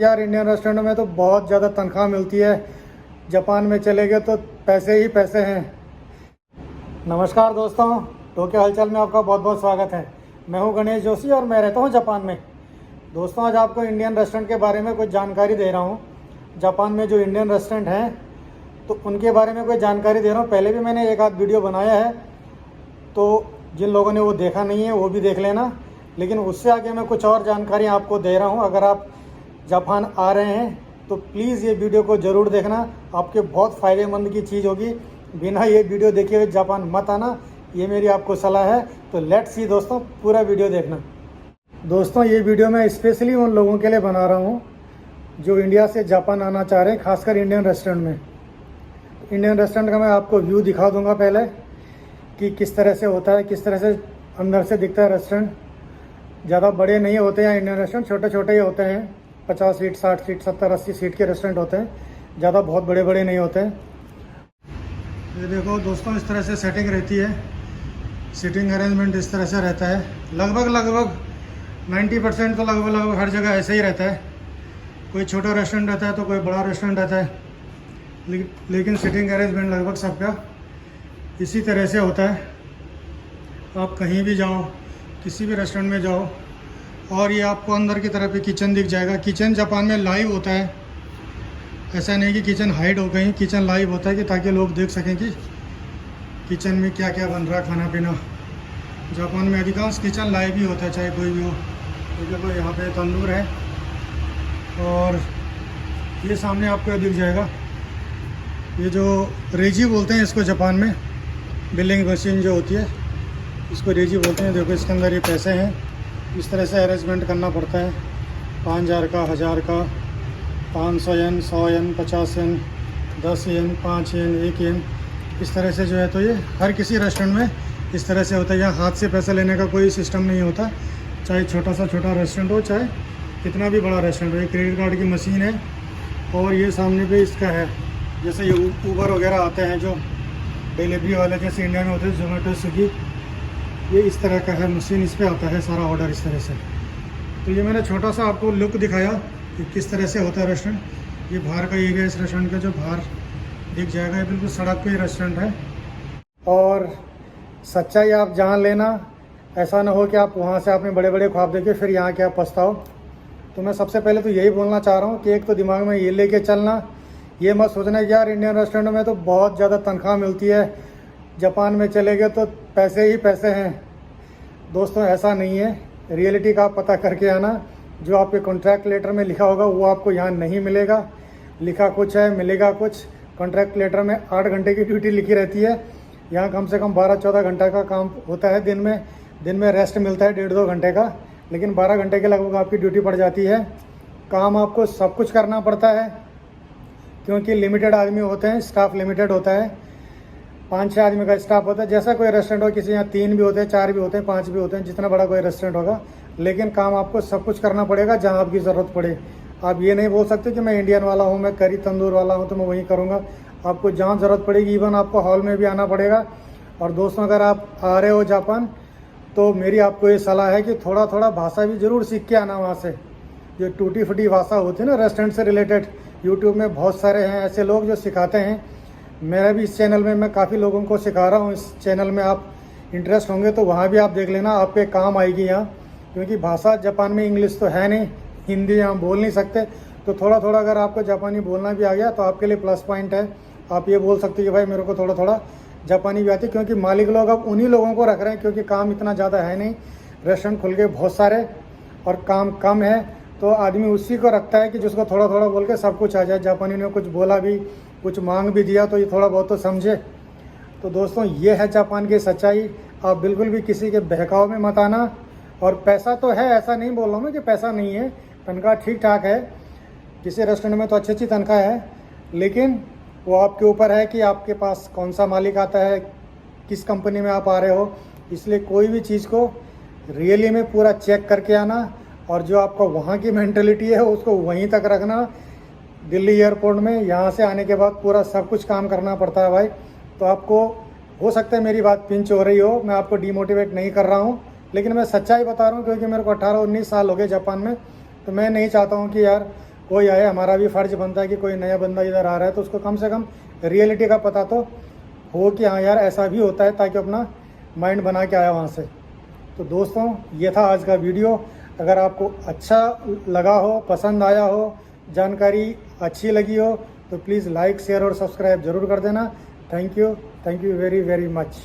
यार Indian restaurant में तो बहुत ज़्यादा तनख्वाह मिलती है। जापान में चले गए तो पैसे ही पैसे हैं। नमस्कार दोस्तों, टोक्यो हलचल में आपका बहुत बहुत स्वागत है। मैं हूं गणेश जोशी और मैं रहता हूं जापान में। दोस्तों, आज आपको इंडियन रेस्टोरेंट के बारे में कुछ जानकारी दे रहा हूं। जापान में जो इंडियन रेस्टोरेंट हैं तो उनके बारे में कोई जानकारी दे रहा हूं। पहले भी मैंने एक आध वीडियो बनाया है, तो जिन लोगों ने वो देखा नहीं है वो भी देख लेना। लेकिन उससे आगे मैं कुछ और जानकारी आपको दे रहा हूँ। अगर आप जापान आ रहे हैं तो प्लीज़ ये वीडियो को ज़रूर देखना, आपके बहुत फ़ायदेमंद की चीज़ होगी। बिना ये वीडियो देखे हुए जापान मत आना, ये मेरी आपको सलाह है। तो लेट्स सी दोस्तों, पूरा वीडियो देखना। दोस्तों, ये वीडियो मैं स्पेशली उन लोगों के लिए बना रहा हूँ जो इंडिया से जापान आना चाह रहे हैं, खासकर इंडियन रेस्टोरेंट में। इंडियन रेस्टोरेंट का मैं आपको व्यू दिखा दूँगा पहले कि किस तरह से होता है, किस तरह से अंदर से दिखता है रेस्टोरेंट। ज़्यादा बड़े नहीं होते हैं इंडियन रेस्टोरेंट, छोटे छोटे ही होते हैं। 50 सीट, 60 सीट, 70, 80 सीट के रेस्टोरेंट होते हैं, ज़्यादा बहुत बड़े बड़े नहीं होते हैं। ये देखो दोस्तों, इस तरह से सेटिंग रहती है। सीटिंग अरेंजमेंट इस तरह से रहता है। लगभग 90% तो लगभग हर जगह ऐसे ही रहता है। कोई छोटा रेस्टोरेंट रहता है तो कोई बड़ा रेस्टोरेंट रहता है, लेकिन सीटिंग अरेंजमेंट लगभग सबका इसी तरह से होता है। आप कहीं भी जाओ, किसी भी रेस्टोरेंट में जाओ, और ये आपको अंदर की तरफ ही किचन दिख जाएगा। किचन जापान में लाइव होता है, ऐसा नहीं कि किचन हाइड हो गई। किचन लाइव होता है कि ताकि लोग देख सकें कि किचन में क्या क्या बन रहा है, खाना पीना। जापान में अधिकांश किचन लाइव ही होता है, चाहे कोई भी हो। तो देखो यहाँ पे तंदूर है और ये सामने आपको दिख जाएगा। ये जो रेजी बोलते हैं इसको जापान में, बिलिंग मशीन जो होती है इसको रेजी बोलते हैं। देखो इसके अंदर ये पैसे हैं, इस तरह से अरेंजमेंट करना पड़ता है। 5000 का, 1000 का, 500 येन, 100 येन, 50 येन, 10 येन, 5 येन, 1 येन, इस तरह से जो है। तो ये हर किसी रेस्टोरेंट में इस तरह से होता है। यहाँ हाथ से पैसे लेने का कोई सिस्टम नहीं होता, चाहे छोटा रेस्टोरेंट हो, चाहे कितना भी बड़ा रेस्टोरेंट हो। ये क्रेडिट कार्ड की मशीन है और ये सामने पे इसका है। जैसे ये ऊबर वगैरह आते हैं जो डिलीवरी वाले, जैसे इंडिया में होते हैं जोमेटो, स्विगी, ये इस तरह का है मशीन। इस पर आता है सारा ऑर्डर इस तरह से। तो ये मैंने छोटा सा आपको लुक दिखाया कि किस तरह से होता है रेस्टोरेंट। ये बाहर का एरिया इस रेस्टोरेंट का जो बाहर दिख जाएगा, ये बिल्कुल सड़क पे ही रेस्टोरेंट है। और सच्चाई आप जान लेना, ऐसा ना हो कि आप वहाँ से आपने बड़े बड़े ख्वाब देखे फिर यहाँ के आप पछताओ। तो मैं सबसे पहले तो यही बोलना चाह रहा हूँ कि एक तो दिमाग में ये लेके चलना, ये मत सोचना कि यार इंडियन रेस्टोरेंट में तो बहुत ज़्यादा तनख्वाह मिलती है, जापान में चले गए तो पैसे ही पैसे हैं। दोस्तों, ऐसा नहीं है। रियलिटी का आप पता करके आना। जो आपके कॉन्ट्रैक्ट लेटर में लिखा होगा वो आपको यहाँ नहीं मिलेगा। लिखा कुछ है, मिलेगा कुछ। कॉन्ट्रैक्ट लेटर में 8 घंटे की ड्यूटी लिखी रहती है, यहाँ कम से कम 12-14 घंटा का काम होता है। दिन में रेस्ट मिलता है 1.5-2 घंटे का, लेकिन 12 घंटे के लगभग आपकी ड्यूटी पड़ जाती है। काम आपको सब कुछ करना पड़ता है क्योंकि लिमिटेड आदमी होते हैं, स्टाफ लिमिटेड होता है। 5-6 आदमी का स्टाफ होता है। जैसा कोई रेस्टोरेंट हो, किसी यहाँ 3 भी होते हैं, 4 भी होते हैं, 5 भी होते हैं, जितना बड़ा कोई रेस्टोरेंट होगा। लेकिन काम आपको सब कुछ करना पड़ेगा जहाँ आपकी ज़रूरत पड़े। आप ये नहीं बोल सकते कि मैं इंडियन वाला हूँ, मैं करी तंदूर वाला हूँ तो मैं वहीं करूँगा। आपको जहाँ ज़रूरत पड़ेगी, इवन आपको हॉल में भी आना पड़ेगा। और दोस्तों, अगर आप आ रहे हो जापान तो मेरी आपको ये सलाह है कि थोड़ा थोड़ा भाषा भी ज़रूर सीख के आना वहाँ से। जो टूटी फूटी भाषा होती है ना रेस्टोरेंट से रिलेटेड, यूट्यूब में बहुत सारे हैं ऐसे लोग जो सिखाते हैं। मेरा भी इस चैनल में मैं काफ़ी लोगों को सिखा रहा हूँ। इस चैनल में आप इंटरेस्ट होंगे तो वहाँ भी आप देख लेना, आप पे काम आएगी यहाँ। क्योंकि भाषा जापान में इंग्लिश तो है नहीं, हिंदी यहाँ बोल नहीं सकते। तो थोड़ा थोड़ा अगर आपको जापानी बोलना भी आ गया तो आपके लिए प्लस पॉइंट है। आप ये बोल सकते कि भाई मेरे को थोड़ा थोड़ा जापानी भी आती है। क्योंकि मालिक लोग अब उन्हीं लोगों को रख रहे हैं, क्योंकि काम इतना ज़्यादा है नहीं। रेस्टोरेंट खुल गए बहुत सारे और काम कम है, तो आदमी उसी को रखता है कि जिसको थोड़ा थोड़ा बोल के सब कुछ आ जाए। जापानी ने कुछ बोला भी, कुछ मांग भी दिया तो ये थोड़ा बहुत तो समझे। तो दोस्तों, ये है जापान की सच्चाई। आप बिल्कुल भी किसी के बहकाव में मत आना। और पैसा तो है, ऐसा नहीं बोल रहा हूँ मैं कि पैसा नहीं है। तनख्वाह ठीक ठाक है, किसी रेस्टोरेंट में तो अच्छी तनख्वाह है, लेकिन वो आपके ऊपर है कि आपके पास कौन सा मालिक आता है, किस कंपनी में आप आ रहे हो। इसलिए कोई भी चीज़ को रियली में पूरा चेक करके आना। और जो आपका वहाँ की मेंटलिटी है उसको वहीं तक रखना। दिल्ली एयरपोर्ट में यहाँ से आने के बाद पूरा सब कुछ काम करना पड़ता है भाई। तो आपको हो सकता है मेरी बात पिंच हो रही हो, मैं आपको डिमोटिवेट नहीं कर रहा हूँ, लेकिन मैं सच्चाई बता रहा हूँ। क्योंकि मेरे को 18-19 साल हो गए जापान में, तो मैं नहीं चाहता हूँ कि यार कोई आए, हमारा भी फ़र्ज बनता है कि कोई नया बंदा इधर आ रहा है तो उसको कम से कम रियलिटी का पता तो हो कि हाँ यार ऐसा भी होता है, ताकि अपना माइंड बना के आया वहाँ से। तो दोस्तों ये था आज का वीडियो। अगर आपको अच्छा लगा हो, पसंद आया हो, जानकारी अच्छी लगी हो तो प्लीज़ लाइक, शेयर और सब्सक्राइब ज़रूर कर देना। Thank you very very much.